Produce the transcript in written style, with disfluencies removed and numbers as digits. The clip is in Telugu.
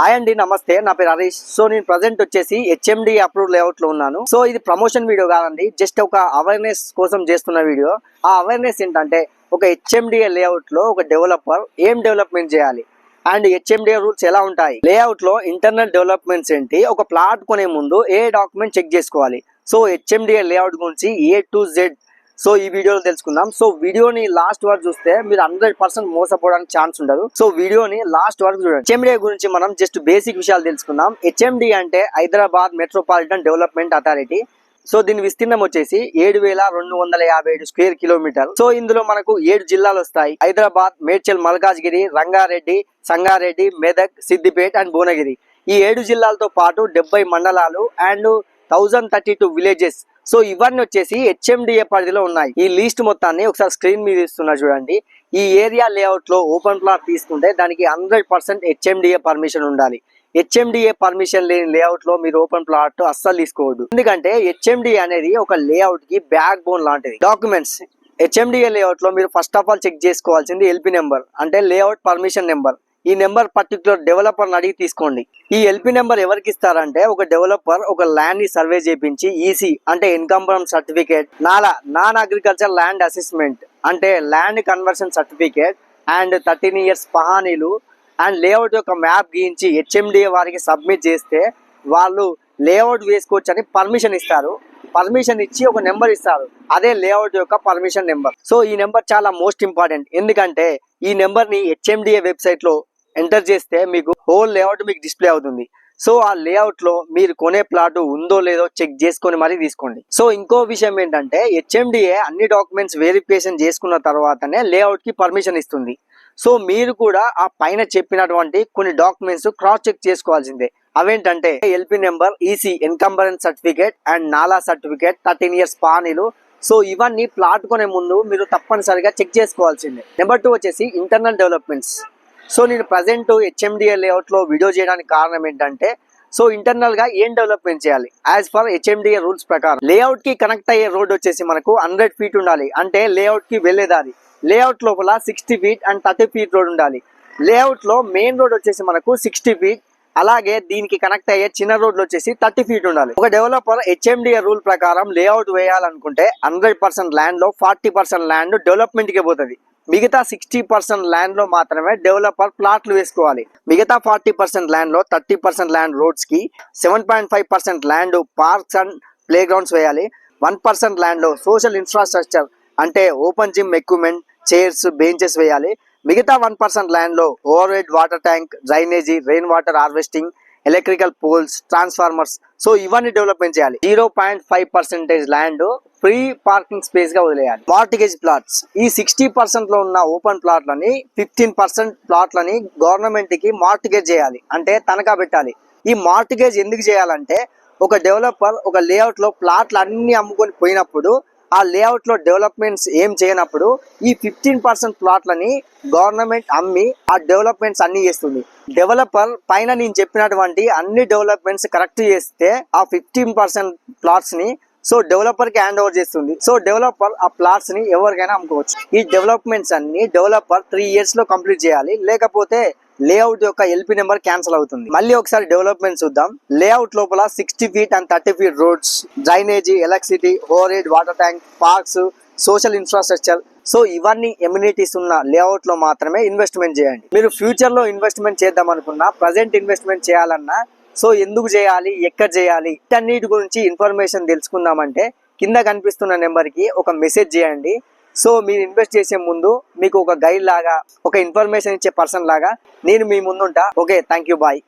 హాయ్ అండి, నమస్తే. నా పేరు హరీష్. సో నేను ప్రజెంట్ వచ్చేసి హెచ్ఎండి అప్రూవ్ లేఅవుట్ లో ఉన్నాను. సో ఇది ప్రమోషన్ వీడియో కాదండి, జస్ట్ ఒక అవేర్నెస్ కోసం చేస్తున్న వీడియో. ఆ అవేర్నెస్ ఏంటంటే, ఒక హెచ్ఎండిఏ లేఅవుట్ లో ఒక డెవలపర్ ఏం డెవలప్మెంట్ చేయాలి అండ్ హెచ్ఎండిఏ రూల్స్ ఎలా ఉంటాయి, లేఅవుట్ లో ఇంటర్నల్ డెవలప్మెంట్స్ ఏంటి, ఒక ప్లాట్ కొనే ముందు ఏ డాక్యుమెంట్ చెక్ చేసుకోవాలి. సో హెచ్ఎండిఏ లేఅవుట్ గురించి A to Z సో ఈ వీడియోలో తెలుసుకుందాం. సో వీడియోని లాస్ట్ వరకు చూస్తే మీరు 100% మోసపోవడానికి ఛాన్స్ ఉండదు. సో వీడియోని లాస్ట్ వరకు చూడండి. హెచ్ఎండిఏ గురించి మనం జస్ట్ బేసిక్ విషయాలు తెలుసుకుందాం. హెచ్ఎండి అంటే Hyderabad metropolitan development authority. So దీని విస్తీర్ణం వచ్చేసి 7,257 స్క్వేర్ కిలోమీటర్. సో ఇందులో మనకు 7 జిల్లాలు వస్తాయి: హైదరాబాద్, మేడ్చల్, మల్కాజ్గిరి, రంగారెడ్డి, సంగారెడ్డి, మెదక్, సిద్దిపేట అండ్ భువనగిరి. ఈ 7 జిల్లాలతో పాటు 70 మండలాలు అండ్ 1032 విలేజెస్. సో ఇవన్నీ వచ్చేసి హెచ్ఎండిఏ పరిధిలో ఉన్నాయి. ఈ లిస్ట్ మొత్తాన్ని ఒకసారి స్క్రీన్ మీద ఇస్తున్నా చూడండి. ఈ ఏరియా లేఅవుట్ లో ఓపెన్ ప్లాట్ తీసుకుంటే దానికి 100% హెచ్ఎండిఏ పర్మిషన్ ఉండాలి. హెచ్ఎండిఏ పర్మిషన్ లేని లేఅవుట్ లో మీరు ఓపెన్ ప్లాట్ అస్సలు తీసుకోవద్దు. ఎందుకంటే హెచ్ఎండిఏ అనేది ఒక లేఅవుట్ కి బ్యాక్ బోన్ లాంటిది. డాక్యుమెంట్స్ హెచ్ఎండిఏ లేఅవుట్ లో మీరు ఫస్ట్ ఆఫ్ ఆల్ చెక్ చేసుకోవాల్సింది ఎల్పీ నెంబర్, అంటే లేఅవుట్ పర్మిషన్ నెంబర్. ఈ నెంబర్ పర్టికులర్ డెవలపర్ అడిగి తీసుకోండి. ఈ ఎల్పీ నెంబర్ ఎవరికి ఇస్తారంటే, ఒక డెవలపర్ ఒక ల్యాండ్ ని సర్వే చేయించి ఈసీ అంటే encumbrance certificate, non agriculture land assessment అంటే land conversion certificate and 13 years పహానీలు అండ్ లేఅవుట్ యొక్క మ్యాప్ గీయించి హెచ్ఎండిఏ వారికి సబ్మిట్ చేస్తే వాళ్ళు లేఅవుట్ వేసుకోవచ్చు అని పర్మిషన్ ఇస్తారు. పర్మిషన్ ఇచ్చి ఒక నెంబర్ ఇస్తారు, అదే లేఅవుట్ యొక్క పర్మిషన్ నెంబర్. సో ఈ నెంబర్ చాలా మోస్ట్ ఇంపార్టెంట్. ఎందుకంటే ఈ నెంబర్ ని హెచ్ఎండిఏ వెబ్సైట్ లో ఎంటర్ చేస్తే మీకు హోల్ లేఅవుట్ మీకు డిస్ప్లే అవుతుంది. సో ఆ లేఅవుట్ లో మీరు కొనే ప్లాట్ ఉందో లేదో చెక్ చేసుకొని మరీ తీసుకోండి. సో ఇంకో విషయం ఏంటంటే, హెచ్ఎండిఏ అన్ని డాక్యుమెంట్స్ వెరిఫికేషన్ చేసుకున్న తర్వాతనే లేఅవుట్ కి పర్మిషన్ ఇస్తుంది. సో మీరు కూడా ఆ పైన చెప్పినటువంటి కొన్ని డాక్యుమెంట్స్ క్రాస్ చెక్ చేసుకోవాల్సిందే. అవేంటంటే LP number, EC encumbrance certificate and నాలా సర్టిఫికేట్, 13 years పానీలు. సో ఇవన్నీ ప్లాట్ కొనే ముందు మీరు తప్పనిసరిగా చెక్ చేసుకోవాల్సిందే. నెంబర్ 2 వచ్చేసి ఇంటర్నల్ డెవలప్మెంట్స్. సో నేను ప్రజెంట్ హెచ్ఎండిఏ లేఅవుట్ లో వీడియో చేయడానికి కారణం ఏంటంటే, సో ఇంటర్నల్ గా ఏం డెవలప్మెంట్ చేయాలి యాజ్ పర్ హెచ్ఎండిఏ రూల్స్ ప్రకారం. లేఅవుట్ కి కనెక్ట్ అయ్యే రోడ్ వచ్చేసి మనకు 100 feet ఉండాలి, అంటే లేఅవుట్ కి వెళ్లేదారి. లేఅవుట్ లోపల 60 feet అండ్ 30 feet రోడ్ ఉండాలి. లేఅవుట్ లో మెయిన్ రోడ్ వచ్చేసి మనకు 60 feet, అలాగే దీనికి కనెక్ట్ అయ్యే చిన్న రోడ్లు వచ్చేసి 30 feet ఉండాలి. ఒక డెవలపర్ హెచ్ఎండిఏ రూల్ ప్రకారం లేఅవుట్ వేయాలనుకుంటే 100% ల్యాండ్ లో 40% ల్యాండ్ డెవలప్మెంట్ కి పోతుంది. మిగతా 60% ల్యాండ్ లో మాత్రమే డెవలపర్ ప్లాట్లు వేసుకోవాలి. మిగతా 40% ల్యాండ్ లో 30% ల్యాండ్ రోడ్స్ కి, 7.5% land parks and playgrounds వేయాలి. 1% ల్యాండ్ లో సోషల్ ఇన్ఫ్రాస్ట్రక్చర్ అంటే open gym equipment, chairs, benches వేయాలి. మిగతా 1% ల్యాండ్ లో overhead water tank, drainage, rain water harvesting, electrical poles, transformers. So ఇవన్నీ డెవలప్మెంట్ చేయాలి. 0.5% ల్యాండ్ ఫ్రీ పార్కింగ్ స్పేస్ గా వదిలేయాలి. మార్టిగేజ్ ప్లాట్స్, ఈ 60% లో ఉన్న ఓపెన్ ప్లాట్లని 15% ప్లాట్లని గవర్నమెంట్ కి మార్టిగేజ్ చేయాలి, అంటే తనఖా పెట్టాలి. ఈ మార్టిగేజ్ ఎందుకు చేయాలంటే, ఒక డెవలపర్ ఒక లేఅవుట్ లో ప్లాట్లు అన్ని అమ్ముకొని పోయినప్పుడు, ఆ లేఅవుట్ లో డెవలప్మెంట్స్ ఏం చేయనప్పుడు ఈ 15% ప్లాట్లని గవర్నమెంట్ అమ్మి ఆ డెవలప్మెంట్స్ అన్ని చేస్తుంది. డెవలపర్ పైన నేను చెప్పినటువంటి అన్ని డెవలప్మెంట్స్ కరెక్ట్ చేస్తే ఆ 15% ప్లాట్స్ ని సో డెవలపర్ కి హ్యాండ్ ఓవర్ చేస్తుంది. సో డెవలపర్ ఆ ప్లాట్స్ ని ఎవరికైనా అమ్ముకోవచ్చు. ఈ డెవలప్మెంట్స్ అన్ని డెవలపర్ 3 years లో కంప్లీట్ చేయాలి, లేకపోతే లేఅవుట్ యొక్క ఎల్పీ నెంబర్ క్యాన్సిల్ అవుతుంది. మళ్ళీ ఒకసారి డెవలప్మెంట్ చూద్దాం. లేఅవుట్ లోపల 60 feet and 30 feet roads, drainage, electricity, over head water tank, parks, social infrastructure. So ఇవన్నీ ఎమ్యూనిటీస్ ఉన్న లేఅవుట్ లో మాత్రమే ఇన్వెస్ట్మెంట్ చేయండి. మీరు ఫ్యూచర్ లో ఇన్వెస్ట్మెంట్ చేద్దాం అనుకున్నా, ప్రజెంట్ ఇన్వెస్ట్మెంట్ చేయాలన్నా, సో ఎందుకు చేయాలి, ఎక్కడ చేయాలి, వీటన్నిటి గురించి ఇన్ఫర్మేషన్ తెలుసుకుందామంటే కింద కనిపిస్తున్న నెంబర్ కి ఒక మెసేజ్ చేయండి. సో మీరు ఇన్వెస్ట్ చేసే ముందు మీకు ఒక గైడ్ లాగా, ఒక ఇన్ఫర్మేషన్ ఇచ్చే పర్సన్ లాగా నేను మీ ముందుంటా. Okay, thank you, bye.